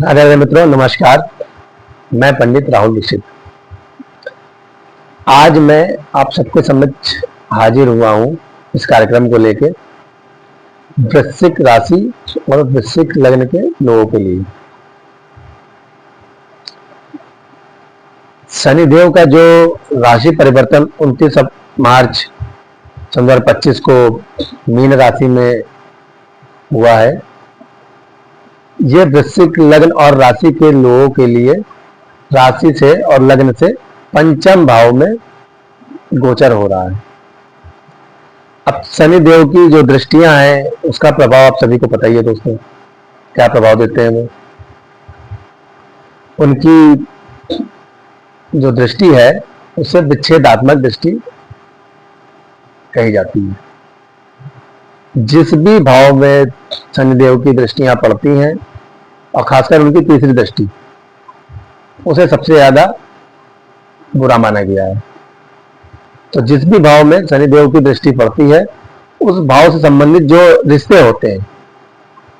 राधे राधे मित्रों, नमस्कार। मैं पंडित राहुल दीक्षित। आज मैं आप सबके समक्ष हाजिर हुआ हूँ इस कार्यक्रम को लेके वृश्चिक राशि और वृश्चिक लग्न के लोगों के लिए। शनिदेव का जो राशि परिवर्तन 29 मार्च 2025 को मीन राशि में हुआ है, ये वृश्चिक लग्न और राशि के लोगों के लिए राशि से और लग्न से पंचम भाव में गोचर हो रहा है। अब शनि देव की जो दृष्टियां हैं उसका प्रभाव आप सभी को पता ही है दोस्तों, क्या प्रभाव देते हैं वो। उनकी जो दृष्टि है उससे विच्छेदात्मक दृष्टि कही जाती है। जिस भी भाव में शनिदेव की दृष्टियां पड़ती हैं और खासकर उनकी तीसरी दृष्टि, उसे सबसे ज्यादा बुरा माना गया है। तो जिस भी भाव में शनिदेव की दृष्टि पड़ती है उस भाव से संबंधित जो रिश्ते होते हैं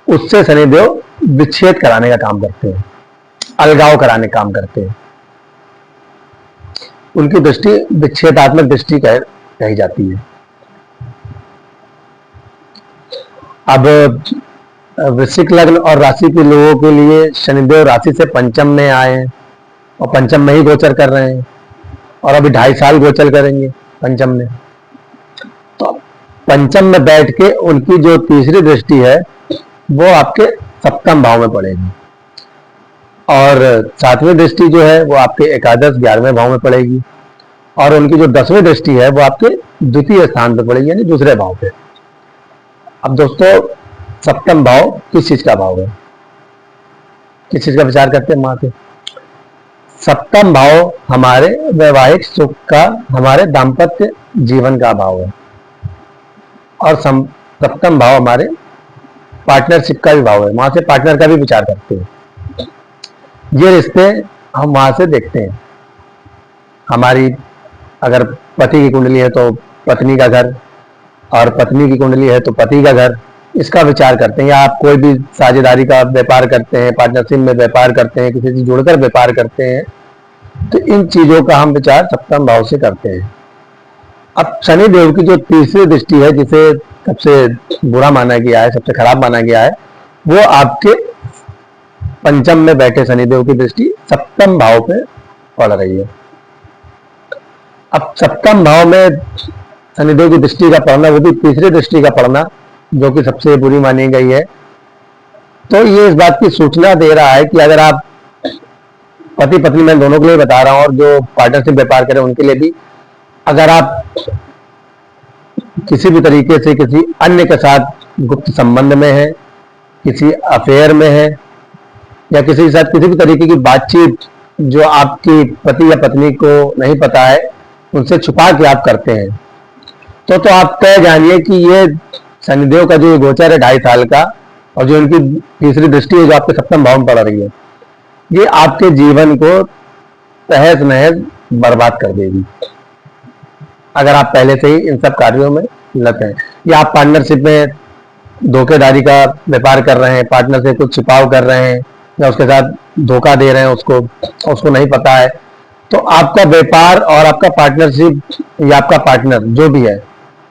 उससे शनिदेव विच्छेद कराने का काम करते हैं, अलगाव कराने का काम करते हैं। उनकी दृष्टि विच्छेदात्मक दृष्टि कही जाती है। अब वृश्चिक लग्न और राशि के लोगों के लिए शनिदेव राशि से पंचम में आए हैं और पंचम में ही गोचर कर रहे हैं और अभी 2.5 साल गोचर करेंगे पंचम में। तो पंचम में बैठ के उनकी जो तीसरी दृष्टि है वो आपके सप्तम भाव में पड़ेगी और 7वीं दृष्टि जो है वो आपके एकादश 11वें भाव में पड़ेगी और उनकी जो 10वीं दृष्टि है वो आपके द्वितीय स्थान पर पड़ेगी, यानी दूसरे भाव पे। अब दोस्तों, सप्तम भाव किस चीज का भाव है, किस चीज का विचार करते हैं वहां से। सप्तम भाव हमारे वैवाहिक सुख का, हमारे दाम्पत्य जीवन का भाव है और सप्तम भाव हमारे पार्टनरशिप का भी भाव है। वहां से पार्टनर का भी विचार करते हैं। ये रिश्ते हम वहां से देखते हैं। हमारी अगर पति की कुंडली है तो पत्नी का घर, और पत्नी की कुंडली है तो पति का घर, इसका विचार करते हैं। या आप कोई भी साझेदारी का व्यापार करते हैं, पार्टनरशिप में व्यापार करते हैं, किसी से जुड़कर व्यापार करते हैं, तो इन चीजों का हम विचार सप्तम भाव से करते हैं। अब शनि देव की जो तीसरी दृष्टि है, जिसे सबसे बुरा माना गया है, सबसे खराब माना गया है, वो आपके पंचम में बैठे शनिदेव की दृष्टि सप्तम भाव पे पड़ रही है। अब सप्तम भाव में शनिदेव की दृष्टि का पड़ना, वो भी तीसरी दृष्टि का पड़ना, जो कि सबसे बुरी मानी गई है, तो ये इस बात की सूचना दे रहा है कि अगर आप पति पत्नी, मैं दोनों के लिए बता रहा हूं और जो पार्टनरशिप व्यापार करें उनके लिए भी, अगर आप किसी भी तरीके से किसी अन्य के साथ गुप्त संबंध में है, किसी अफेयर में है, या किसी के साथ किसी भी तरीके की बातचीत जो आपकी पति या पत्नी को नहीं पता है, उनसे छुपा के आप करते हैं, तो आप तय जानिए कि ये शनिदेव का जो गोचर है 2.5 साल का, और जो इनकी तीसरी दृष्टि है जो आपके सप्तम भाव में पड़ रही है, ये आपके जीवन को तहस नहस बर्बाद कर देगी अगर आप पहले से ही इन सब कार्यों में लगे हैं। या आप पार्टनरशिप में धोखेधारी का व्यापार कर रहे हैं, पार्टनर से कुछ छिपाव कर रहे हैं, या उसके साथ धोखा दे रहे हैं, उसको नहीं पता है, तो आपका व्यापार और आपका पार्टनरशिप या आपका पार्टनर जो भी है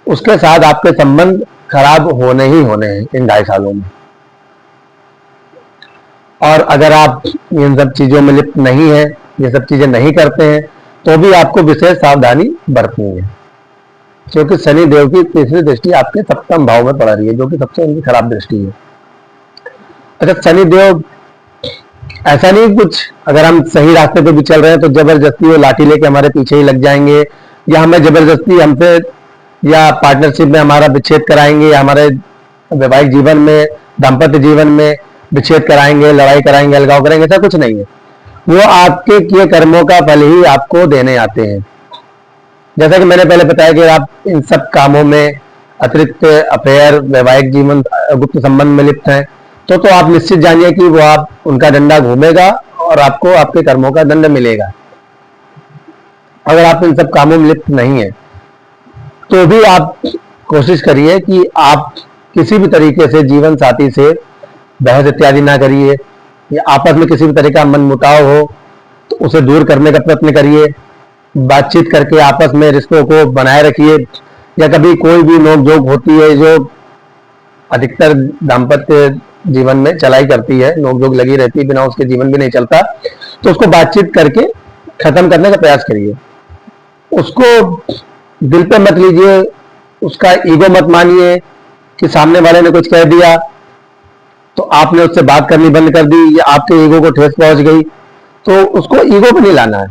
उसके साथ आपके संबंध खराब होने ही होने हैं इन 2.5 सालों में। और अगर आप इन सब चीजों में लिप्त नहीं है, ये सब चीजें नहीं करते हैं, तो भी आपको विशेष सावधानी बरतनी है, क्योंकि शनि देव की तीसरी दृष्टि आपके सप्तम भाव में पड़ रही है, जो कि सबसे उनकी खराब दृष्टि है। अच्छा, शनि देव ऐसा नहीं कुछ, अगर हम सही रास्ते पे भी चल रहे हैं तो जबरदस्ती वो लाठी लेके हमारे पीछे ही लग जाएंगे, या हमें जबरदस्ती हमसे या पार्टनरशिप में हमारा विच्छेद कराएंगे, या हमारे वैवाहिक जीवन में, दाम्पत्य जीवन में विच्छेद कराएंगे, लड़ाई कराएंगे, अलगाव करेंगे, ऐसा कुछ नहीं है। वो आपके किए कर्मों का फल ही आपको देने आते हैं। जैसा कि मैंने पहले बताया कि आप इन सब कामों में अतिरिक्त अफेयर, वैवाहिक जीवन, गुप्त संबंध में लिप्त हैं, तो आप निश्चित जानिए कि वो आप उनका डंडा घूमेगा और आपको आपके कर्मों का दंड मिलेगा। अगर आप इन सब कामों में लिप्त नहीं है तो भी आप कोशिश करिए कि आप किसी भी तरीके से जीवन साथी से बहस इत्यादि ना करिए, या आपस में किसी भी तरह का मनमुटाव हो तो उसे दूर करने का प्रयत्न करिए। बातचीत करके आपस में रिश्तों को बनाए रखिए। या कभी कोई भी नोक-झोंक होती है जो अधिकतर दाम्पत्य जीवन में चलाई करती है, नोक-झोंक लगी रहती है, बिना उसके जीवन भी नहीं चलता, तो उसको बातचीत करके खत्म करने का प्रयास करिए। उसको दिल पे मत लीजिए, उसका ईगो मत मानिए कि सामने वाले ने कुछ कह दिया तो आपने उससे बात करनी बंद कर दी या आपके ईगो को ठेस पहुंच गई, तो उसको ईगो पे नहीं लाना है।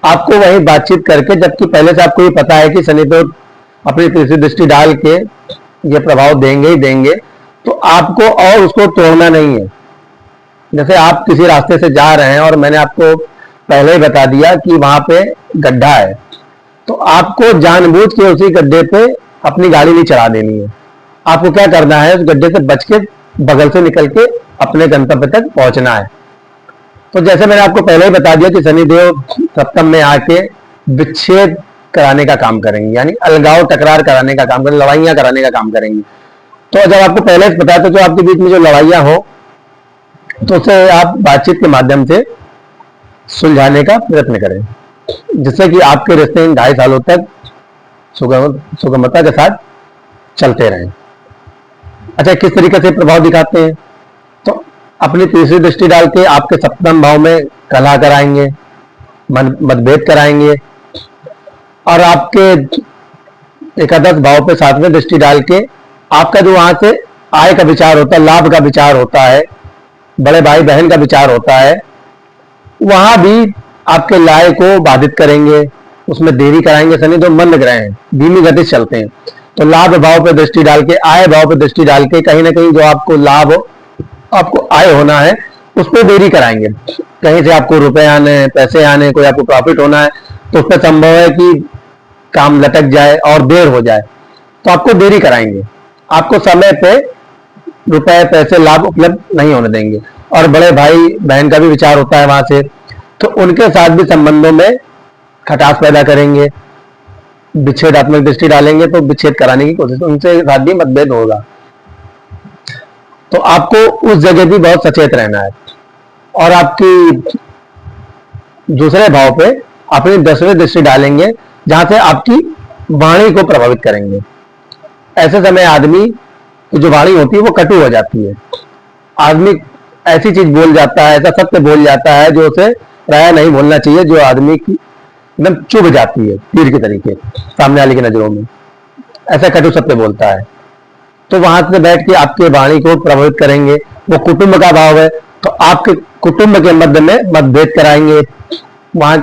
आपको वही बातचीत करके, जबकि पहले से आपको ये पता है कि शनिदेव अपनी तीसरी दृष्टि डाल के ये प्रभाव देंगे ही देंगे, तो आपको और उसको तोड़ना नहीं है। जैसे आप किसी रास्ते से जा रहे हैं और मैंने आपको पहले ही बता दिया कि वहां पे गड्ढा है, तो आपको जानबूझ के उसी गड्ढे पे अपनी गाड़ी नहीं चढ़ा देनी है। आपको क्या करना है, उस गड्ढे से बच के बगल से निकल के अपने गंतव्य तक पहुंचना है। तो जैसे मैंने आपको पहले ही बता दिया कि शनिदेव सप्तम में आके विच्छेद कराने का काम करेंगे, यानी अलगाव टकरार कराने का काम करेंगे, लड़ाइयां कराने का काम करेंगे। तो जब आपको पहले से पता है तो जो आपके बीच में जो लड़ाइयां हो तो उसे आप बातचीत के माध्यम से सुलझाने का प्रयत्न करें, जिससे कि आपके रिश्ते इन 2.5 सालों तक सुगमता के साथ चलते रहें। अच्छा, किस तरीके से प्रभाव दिखाते हैं? तो अपनी तीसरी दृष्टि डाल के आपके सप्तम भाव में कलह कराएंगे, मतभेद कराएंगे, और आपके एकादश भाव पे 7वें दृष्टि डाल के आपका जो वहां से आय का विचार होता है, लाभ का विचार होता है, बड़े भाई बहन का विचार होता है, वहां भी आपके लाय को बाधित करेंगे, उसमें देरी कराएंगे। शनि तो मंद ग्रह हैं, धीमी गति से चलते हैं, तो लाभ भाव पे दृष्टि डाल के, आय भाव पे दृष्टि डाल के कहीं ना कहीं जो आपको लाभ, आपको आय होना है, उस पर देरी कराएंगे। कहीं से आपको रुपए आने, पैसे आने, कोई आपको प्रॉफिट होना है, तो उस पर संभव है कि काम लटक जाए और देर हो जाए, तो आपको देरी कराएंगे। आपको समय पे रुपए, पैसे, लाभ उपलब्ध नहीं होने देंगे। और बड़े भाई बहन का भी विचार होता है वहां से, तो उनके साथ भी संबंधों में खटास पैदा करेंगे, विच्छेदात्मक दृष्टि डालेंगे तो विच्छेद कराने की कोशिश, उनसे साथ भी मतभेद होगा। तो आपको उस जगह भी बहुत सचेत रहना है। और आपकी दूसरे भाव पे अपनी 10वीं दृष्टि डालेंगे, जहां से आपकी वाणी को प्रभावित करेंगे। ऐसे समय आदमी की जो वाणी होती है वो कटु हो जाती है। आदमी ऐसी चीज बोल जाता है, ऐसा सत्य बोल जाता है जो उसे प्राय नहीं बोलना चाहिए, जो आदमी की एकदम चुभ जाती है तीर के तरीके सामने वाले की नजरों में, ऐसा कटु सत्य बोलता है। तो वहां से बैठ के आपके वाणी को प्रभावित करेंगे। वो कुटुंब का भाव है, तो आपके कुटुंब के मध्य में मतभेद कराएंगे। वहां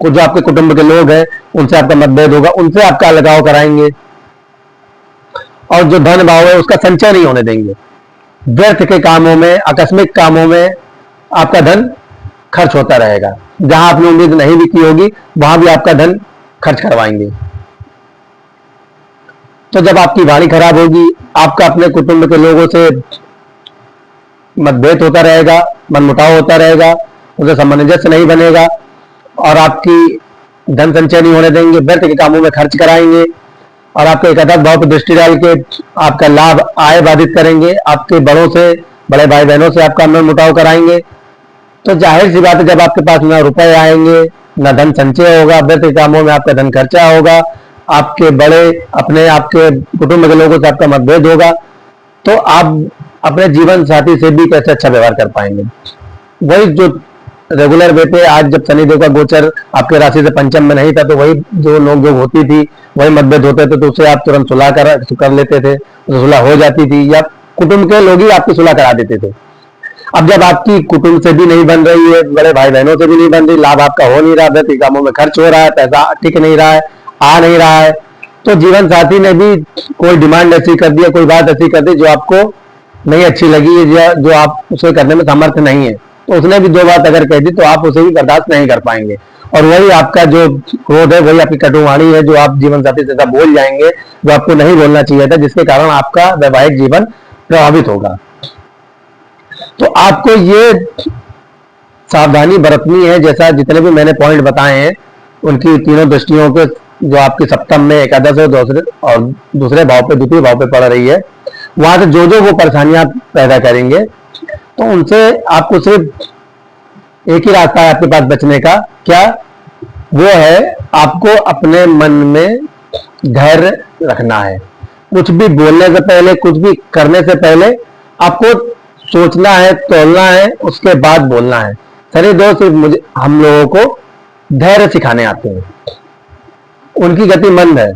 को जो आपके कुटुंब के लोग हैं उनसे आपका मतभेद होगा, उनसे आपका अलगाव कराएंगे। और जो धन भाव है उसका संचय नहीं होने देंगे। व्यर्थ के कामों में, आकस्मिक कामों में आपका धन खर्च होता रहेगा। जहां आपने उम्मीद नहीं भी की होगी वहां भी आपका धन खर्च करवाएंगे। तो जब आपकी वाणी खराब होगी, आपका अपने कुटुंब के लोगों से मतभेद होता रहेगा, मनमुटाव होता रहेगा, उनसे सामंजस्य नहीं बनेगा, और आपकी धन संचय नहीं होने देंगे, व्यर्थ के कामों में खर्च कराएंगे, और आपके एकादश भाव पर दृष्टि डाल के आपका लाभ, आय बाधित करेंगे। आपके बड़ों से, बड़े भाई बहनों से आपका मनमुटाव कराएंगे। तो जाहिर सी बात है, जब आपके पास ना रुपए आएंगे, ना धन संचय होगा, व्यर्थ के कामों में आपका धन खर्चा होगा, आपके बड़े, अपने आपके कुटुंब के लोगों से आपका मतभेद होगा, तो आप अपने जीवन साथी से भी कैसे अच्छा व्यवहार कर पाएंगे। वही जो रेगुलर वे पे आज जब शनिदेव का गोचर आपके राशि से पंचम में नहीं था, तो वही जो नोक झोंक होती थी, वही मतभेद होते थे, तो उसे आप तुरंत सुलह कर लेते थे, तो सुलह हो जाती थी, या कुटुंब के लोग ही आपकी सुलह करा देते थे। अब जब आपकी कुटुंब से भी नहीं बन रही है, बड़े भाई बहनों से भी नहीं बन रही, लाभ आपका हो नहीं रहा, व्यर्थ कामों में खर्च हो रहा है, पैसा टिक नहीं रहा है, आ नहीं रहा है, तो जीवन साथी ने भी कोई डिमांड ऐसी कर दी, कोई बात ऐसी कर दी जो आपको नहीं अच्छी लगी, या जो आप उसे करने में समर्थ नहीं है, तो उसने भी 2 बात अगर कह दी तो आप उसे भी बर्दाश्त नहीं कर पाएंगे। और वही आपका जो क्रोध है, वही आपकी कटुवाणी है, जो आप जीवन साथी से बोल जाएंगे जो आपको नहीं बोलना चाहिए था, जिसके कारण आपका वैवाहिक जीवन प्रभावित होगा। तो आपको ये सावधानी बरतनी है। जैसा जितने भी मैंने पॉइंट बताए हैं, उनकी तीनों दृष्टियों के, जो आपके सप्तम में एकादश और दूसरे भाव पे, द्वितीय भाव पे पड़ रही है, वहां से जो जो वो परेशानियां पैदा करेंगे, तो उनसे आपको सिर्फ एक ही रास्ता है आपके पास बचने का, क्या? वो है आपको अपने मन में धैर्य रखना है। कुछ भी बोलने से पहले, कुछ भी करने से पहले आपको सोचना है, तोलना है, उसके बाद बोलना है। सनी देओल सिर्फ मुझे, हम लोगों को धैर्य सिखाने आते हैं। उनकी गति मंद है,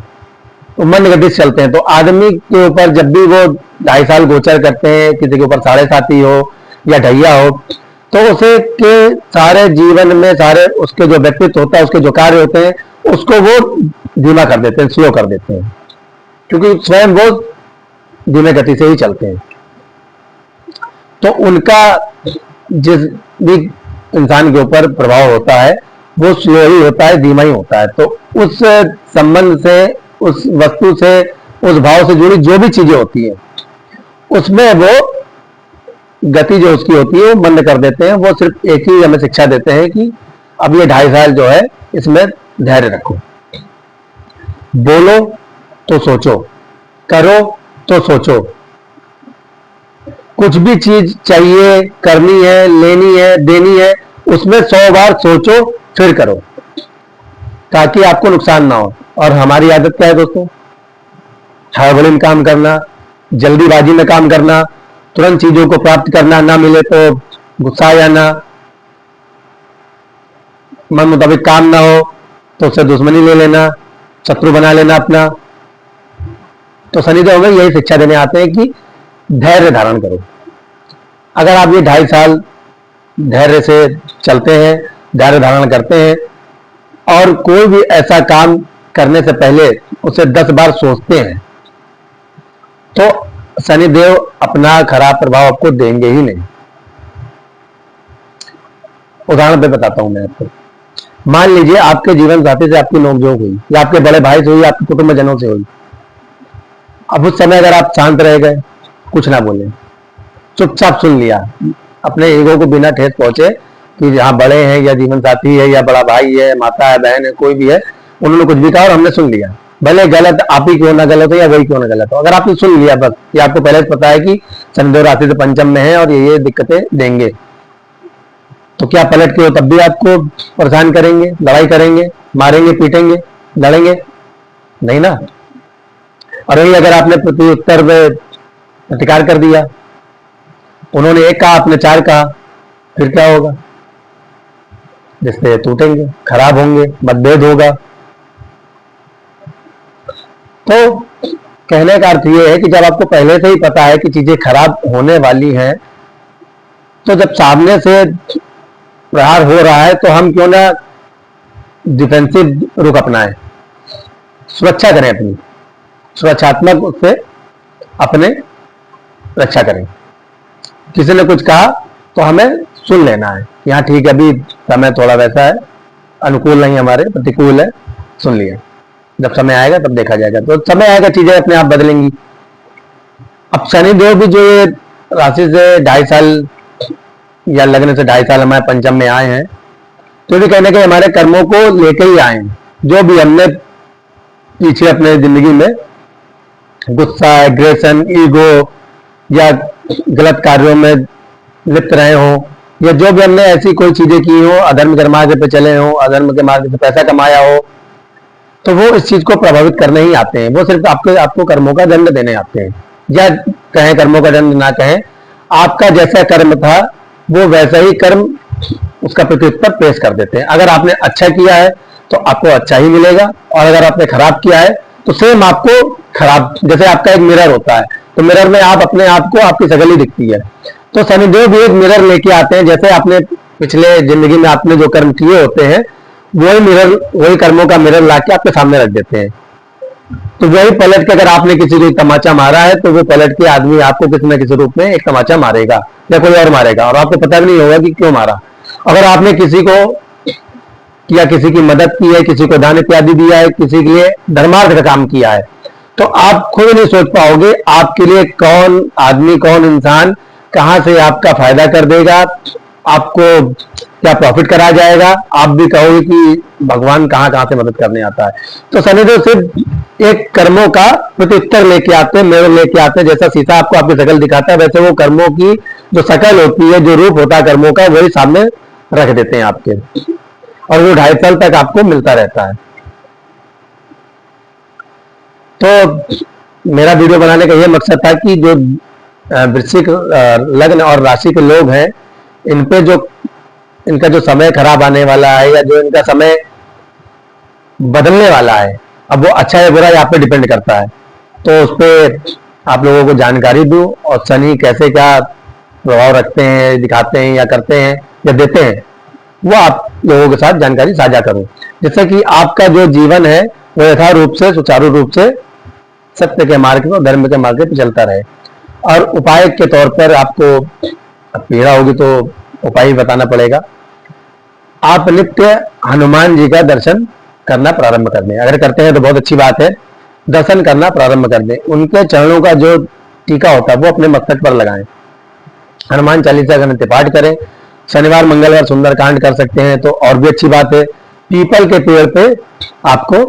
तो मंद गति से चलते हैं। तो आदमी के ऊपर जब भी वो 2.5 साल गोचर करते हैं, किसी के ऊपर 7.5 हो या ढैया हो, तो उसे के सारे जीवन में सारे उसके जो व्यक्तित्व होता है, उसके जो कार्य होते हैं, उसको वो धीमा कर देते हैं, स्लो कर देते हैं, क्योंकि स्वयं वो धीमे गति से ही चलते हैं। तो उनका जिस भी इंसान के ऊपर प्रभाव होता है वो स्लो ही होता है, धीमा ही होता है। तो उस संबंध से, उस वस्तु से, उस भाव से जुड़ी जो भी चीजें होती है, उसमें वो गति जो उसकी होती है वो मंद कर देते हैं। वो सिर्फ एक ही हमें शिक्षा देते हैं कि अब ये 2.5 साल जो है इसमें धैर्य रखो, बोलो तो सोचो, करो तो सोचो, कुछ भी चीज चाहिए, करनी है, लेनी है, देनी है, उसमें 100 बार सोचो फिर करो, ताकि आपको नुकसान ना हो। और हमारी आदत क्या है दोस्तों? हड़बड़ी में काम करना, जल्दीबाजी में काम करना, तुरंत चीजों को प्राप्त करना, ना मिले तो गुस्सा आ जाना, मन मुताबिक काम ना हो तो उससे दुश्मनी ले लेना, शत्रु बना लेना अपना। तो शनिदेव हमें यही शिक्षा देने आते हैं कि धैर्य धारण करो। अगर आप ये 2.5 साल धैर्य से चलते हैं, धैर्य धारण करते हैं, और कोई भी ऐसा काम करने से पहले उसे 10 बार सोचते हैं, तो शनिदेव अपना खराब प्रभाव आपको देंगे ही नहीं। उदाहरण पे बताता हूं मैं आपको। मान लीजिए आपके जीवन साथी से आपकी नोकझोंक हुई, या आपके बड़े भाई से हुई, आपके कुटुंबजनों से हुई। अब उस समय अगर आप शांत रह गए, कुछ ना बोले, चुपचाप सुन लिया, अपने ईगो को बिना ठेस पहुंचे कि जहां बड़े हैं या जीवन साथी है या बड़ा भाई है, माता है, बहन है, कोई भी है, उन्होंने कुछ भी कहा और हमने सुन लिया, भले गलत आप ही क्यों ना गलत हो या वही क्यों ना गलत हो, अगर आपने सुन लिया बस, ये आपको पहले से पता है कि शनिदेव राशि से पंचम में है और ये दिक्कतें देंगे, तो क्या पलट के वो तब भी आपको परेशान करेंगे, लड़ाई करेंगे, मारेंगे, पीटेंगे, लड़ेंगे? नहीं ना। और वही अगर आपने प्रत्युत्तर में प्रतिकार कर दिया, उन्होंने एक कहा, आपने 4 कहा, फिर क्या होगा? रिश्ते टूटेंगे, खराब होंगे, मतभेद होगा। तो कहने का अर्थ यह है कि जब आपको पहले से ही पता है कि चीजें खराब होने वाली हैं, तो जब सामने से प्रहार हो रहा है तो हम क्यों ना डिफेंसिव रुख अपनाएं, सुरक्षा करें, अपनी सुरक्षात्मक उससे अपने रक्षा करें। किसी ने कुछ कहा तो हमें सुन लेना है, यहाँ ठीक है, अभी समय थोड़ा वैसा है, अनुकूल नहीं, हमारे प्रतिकूल है, सुन लिया, जब समय आएगा तब देखा जाएगा। तो समय आएगा, चीजें अपने आप बदलेंगी। अब शनिदेव भी जो ये राशि से 2.5 साल या लगने से 2.5 साल हमारे पंचम में आए हैं, तो भी कहने के हमारे कर्मों को लेकर ही आए हैं। जो भी हमने पीछे अपने जिंदगी में गुस्सा, एग्रेशन, ईगो या गलत कार्यों में लिप्त रहे हो, या जो भी हमने ऐसी कोई चीजें की हो, अधर्म के मार्ग पे चले हो, अधर्म के मार्ग से पैसा कमाया हो, तो वो इस चीज को प्रभावित करने ही आते हैं। वो सिर्फ आपको कर्मों का दंड देने आते हैं, या कहें कर्मों का दंड ना कहें, आपका जैसा कर्म था वो वैसा ही कर्म उसका प्रत्युत्तर पेश कर देते हैं। अगर आपने अच्छा किया है तो आपको अच्छा ही मिलेगा, और अगर आपने खराब किया है तो सेम आपको खराब। जैसे आपका एक मिरर होता है, तो मिरर में आप अपने आप को, आपकी शक्ल ही दिखती है। तो शनिदेव भी एक मिरर लेके आते हैं, जैसे आपने पिछले जिंदगी में आपने जो कर्म किए होते हैं, वही मिरर, वही कर्मों का मिरर लाके आपके सामने रख देते हैं। तो वही पलट के, अगर आपने किसी को तमाचा मारा है तो वो पलट के आदमी आपको किसी न किसी रूप में एक तमाचा मारेगा या कोई और मारेगा, और आपको पता भी नहीं होगा कि क्यों मारा। अगर आपने किसी को या किसी की मदद की है, किसी को दान इत्यादि दिया है, किसी के लिए धर्मार्थ का काम किया है, तो आप खुद नहीं सोच पाओगे आपके लिए कौन आदमी, कौन इंसान कहां से आपका फायदा कर देगा, आपको क्या प्रॉफिट करा जाएगा, आप भी कहोगे कि भगवान कहाँ कहाँ से मदद करने आता है। तो शनिदेव सिर्फ एक कर्मों का प्रत्युत्तर लेके आते हैं, मेरे लेके आते हैं। जैसा सीता आपको आपकी शकल दिखाता है, वैसे वो कर्मों की जो शकल होती है, जो रूप होता है कर्मों का, वही सामने रख देते हैं आपके, और वो 2.5 साल तक आपको मिलता रहता है। तो मेरा वीडियो बनाने का यह मकसद था कि जो वृश्चिक लग्न और राशि के लोग हैं, इन पे जो इनका जो समय खराब आने वाला है, या जो इनका समय बदलने वाला है, अब वो अच्छा या बुरा यहाँ पे डिपेंड करता है। तो उस पर आप लोगों को जानकारी दूं, और शनि कैसे क्या प्रभाव रखते हैं, दिखाते हैं या करते हैं या देते हैं, वो आप लोगों के साथ जानकारी साझा करूं, जिससे कि आपका जो जीवन है वो यथार्थ रूप से, सुचारू रूप से सत्य के मार्ग पर, धर्म के मार्ग पर चलता रहे। और उपाय के तौर पर आपको पीड़ा होगी तो उपाय बताना पड़ेगा। आप नित्य हनुमान जी का दर्शन करना प्रारंभ कर दें। अगर करते हैं तो बहुत अच्छी बात है, दर्शन करना प्रारंभ कर दें। उनके चरणों का जो टीका होता है वो अपने मस्तक पर लगाएं। हनुमान चालीसा का नित्य पाठ करें। शनिवार मंगलवार सुंदरकांड कर सकते हैं तो और भी अच्छी बात है। पीपल के पेड़ पे आपको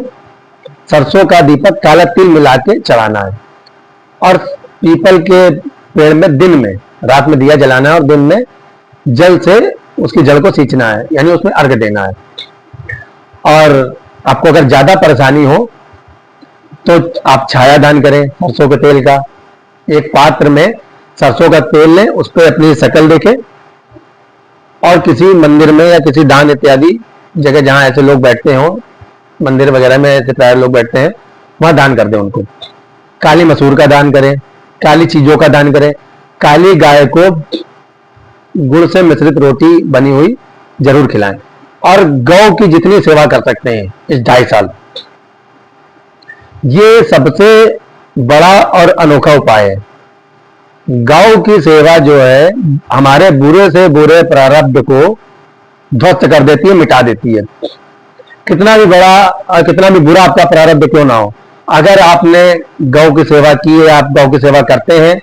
सरसों का दीपक काला तिल मिला के चढ़ाना है, और पीपल के पेड़ में दिन में, रात में दिया जलाना है, और दिन में जल से उसकी जल को सींचना है, यानी उसमें अर्घ देना है। और आपको अगर ज्यादा परेशानी हो तो आप छाया दान करें सरसों के तेल का। एक पात्र में सरसों का तेल लें, उस पर अपनी शकल देखें, और किसी मंदिर में या किसी दान इत्यादि जगह जहां ऐसे लोग बैठते हो, मंदिर वगैरह में ऐसे प्राय लोग बैठते हैं, वहां दान कर दें उनको। काली मसूर का दान करें, काली चीजों का दान करें। काली गाय को गुड़ से मिश्रित रोटी बनी हुई जरूर खिलाएं, और गौ की जितनी सेवा कर सकते हैं इस 2.5 साल, ये सबसे बड़ा और अनोखा उपाय है। गौ की सेवा जो है हमारे बुरे से बुरे प्रारब्ध को ध्वस्त कर देती है, मिटा देती है। कितना भी बड़ा और कितना भी बुरा आपका प्रारब्ध क्यों ना हो, अगर आपने गौ की सेवा की है, आप गौ की सेवा करते हैं,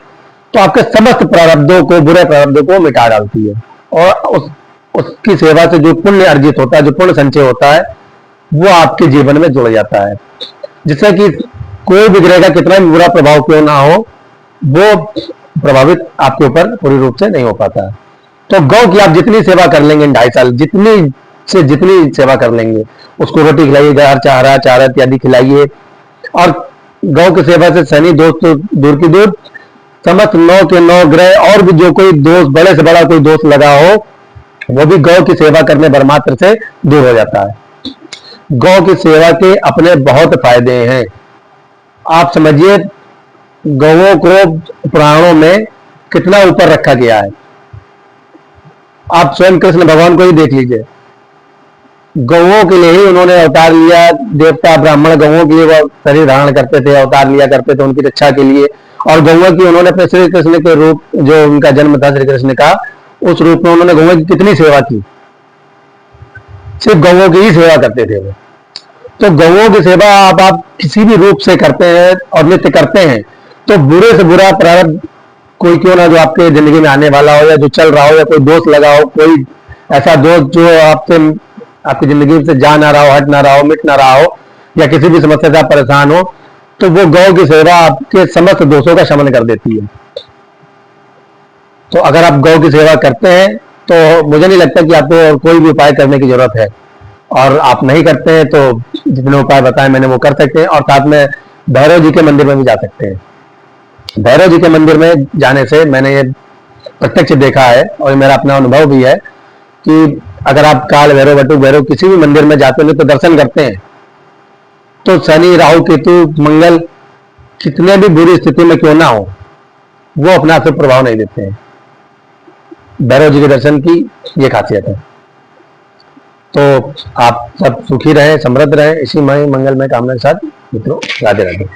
तो आपके समस्त प्रारब्धों को, बुरे प्रारब्धों को मिटा डालती है। और उसकी सेवा से जो पुण्य अर्जित होता है, जो पुण्य संचय होता है, वो आपके जीवन में जुड़ जाता है, जिससे कि कोई भी ग्रह का कितना भी बुरा प्रभाव क्यों ना हो, वो प्रभावित आपके ऊपर पूरी रूप से नहीं हो पाता। तो गौ की आप जितनी सेवा कर लेंगे इन 2.5 साल, जितनी से जितनी सेवा कर लेंगे, उसको रोटी खिलाइए, घर चारा चारा इत्यादि खिलाइए। और गौ की सेवा से शनि दोष तो दूर की दूर, समस्त 9 के 9 ग्रह और भी जो कोई दोष, बड़े से बड़ा कोई दोष लगा हो, वो भी गौ की सेवा करने बरमात्र से दूर हो जाता है। गौ की सेवा के अपने बहुत फायदे हैं। आप समझिए गौओं को पुराणों में कितना ऊपर रखा गया है। आप स्वयं कृष्ण भगवान को ही देख लीजिए, गौओं के लिए ही उन्होंने अवतार लिया। देवता ब्राह्मण गौओं के लिए वो शरीर धारण करते थे, अवतार लिया करते थे उनकी रक्षा के लिए। और गौओं की उन्होंने अपने श्री कृष्ण के रूप, जो उनका जन्म था श्री कृष्ण का, उस रूप में उन्होंने गौओं की कितनी सेवा की, सिर्फ गौओं की ही सेवा करते थे वो। तो गौओं की सेवा आप किसी भी रूप से करते हैं और नित्य करते हैं, तो बुरे से बुरा प्रारब्ध कोई क्यों ना जो आपके जिंदगी में आने वाला हो, या जो चल रहा हो, या कोई दोष लगा हो, कोई ऐसा दोष जो आपसे आपकी जिंदगी से जा ना रहा हो, हट ना रहा हो, मिट ना रहा हो, या किसी भी समस्या से आप परेशान हो, तो वो गौ की सेवा आपके समस्त दोषों का शमन कर देती है। तो अगर आप गौ की सेवा करते हैं तो मुझे नहीं लगता कि आपको कोई भी उपाय करने की जरूरत है। और आप नहीं करते हैं तो जितने उपाय बताए मैंने वो कर सकते हैं, और साथ में भैरव जी के मंदिर में भी जा सकते हैं। भैरव जी के मंदिर में जाने से मैंने ये प्रत्यक्ष देखा है, और मेरा अपना अनुभव भी है, कि अगर आप काल भैरव, बटुक भैरव किसी भी मंदिर में जाते हैं तो दर्शन करते हैं, तो शनि राहु केतु मंगल कितने भी बुरी स्थिति में क्यों ना हो, वो अपना से प्रभाव नहीं देते हैं। भैरव जी के दर्शन की ये खासियत है। तो आप सब सुखी रहें, समृद्ध रहें, इसी मंगलमय कामना के साथ मित्रों, राधे राधे।